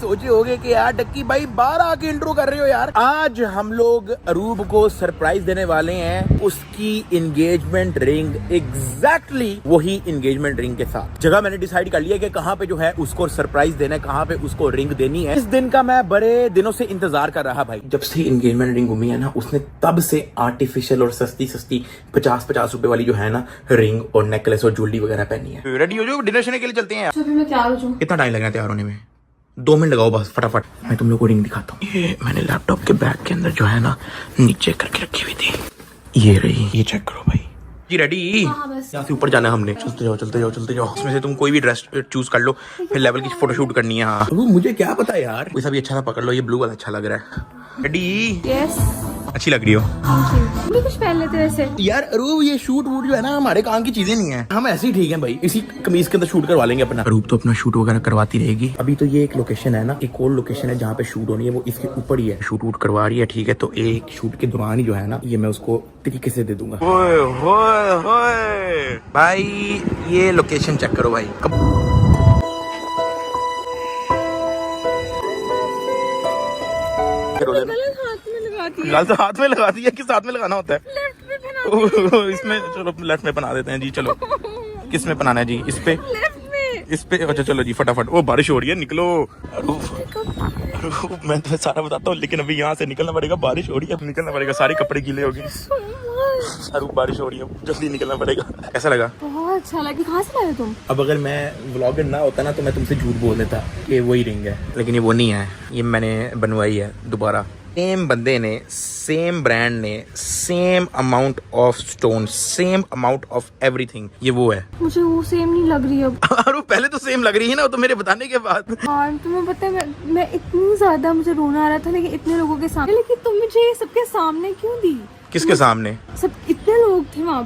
सोचे होगे कि यार डक्की भाई बाहर आके इंट्रो कर रहे हो यार। आज हम लोग अरूब को सरप्राइज देने वाले हैं उसकी एंगेजमेंट रिंग, एग्जैक्टली वही एंगेजमेंट रिंग के साथ। जगह मैंने डिसाइड कर लिया कि कहाँ पे जो है उसको सरप्राइज देना है, कहाँ पे उसको रिंग देनी है। इस दिन का मैं बड़े दिनों से इंतजार कर रहा भाई। जब से एंगेजमेंट रिंग घूमी है ना, उसने तब से आर्टिफिशियल और सस्ती 50-50 रुपए वाली जो है ना रिंग और नेकलेस और ज्वेलरी वगैरह पहनी है। रेडी हो जाओ, डिनर के लिए चलते हैं। मैं तैयार हो जाऊं? कितना टाइम लगना है तैयार होने में? 2 मिनट लगाओ बस, फटाफट। मैं तुम लोग को रिंग दिखाता हूँ। ये मैंने लैपटॉप के बैग के अंदर जो है ना नीचे करके रखी हुई थी, ये रही। ये चेक करो भाई। जी रेडी? यहाँ से ऊपर जाना है हमने। चलते जाओ चलते जाओ चलते जाओ। इसमें से तुम कोई भी ड्रेस चूज कर लो, फिर लेवल की फोटोशूट करनी है। हाँ मुझे क्या पता यार, कोई सा भी अच्छा सा पकड़ लो। ये ब्लू वाला अच्छा लग रहा है। रेडी? यस। अच्छी लग रही हो। भी कुछ पहन लेते वैसे यार अरूब ये शूट वूट जो है ना हमारे काम की चीजें नहीं है, हम ऐसे ही ठीक हैं भाई। इसी कमीज के अंदर शूट करवा लेंगे अपना। अरूब तो अपना शूट वगैरह करवाती रहेगी। अभी तो ये एक लोकेशन है ना, एक और लोकेशन है जहाँ पे शूट होनी है, वो इसके ऊपर ही है। शूट वूट करवा रही है, ठीक है। तो एक शूट के दौरान ही जो है ना ये मैं उसको तरीके से दे दूंगा। ओए होए होए भाई, ये लोकेशन चेक करो भाई। लाल तो हाथ में लगा दिया, किस हाथ में लगाना होता है? इसमें चलो लेफ्ट में बना देते हैं जी। चलो किस में बनाना है जी? इस पे, इस पे। अच्छा चलो जी फटाफट। वो बारिश हो रही है, निकलो। मैं तुम्हें सारा बताता हूँ, लेकिन अभी यहाँ से निकलना पड़ेगा। बारिश हो रही है, निकलना पड़ेगा। सारे कपड़े गीले हो गए। अरूब बारिश हो रही है, जल्दी निकलना पड़ेगा। कैसा लगा? बहुत अच्छा लगा। कहाँ से लाए तुम? अब अगर मैं व्लॉगर ना होता ना तो मैं तुमसे झूठ बोल देता कि वही रिंग है, लेकिन ये वो नहीं है। ये मैंने बनवाई है दोबारा। सेम बंदे ने, सेम ब्रांड ने, same amount of stone, same amount of everything, ये वो है। मुझे वो सेम नहीं लग रही अब। अरे पहले तो सेम लग रही है ना, वो तो मेरे बताने के बाद। और तुम्हें पता है मैं इतनी ज्यादा मुझे रोना आ रहा था, लेकिन इतने लोगों के सामने। लेकिन तुम मुझे सबके सामने क्यों दी? किसके सामने? सब इतने लोग थे वहाँ।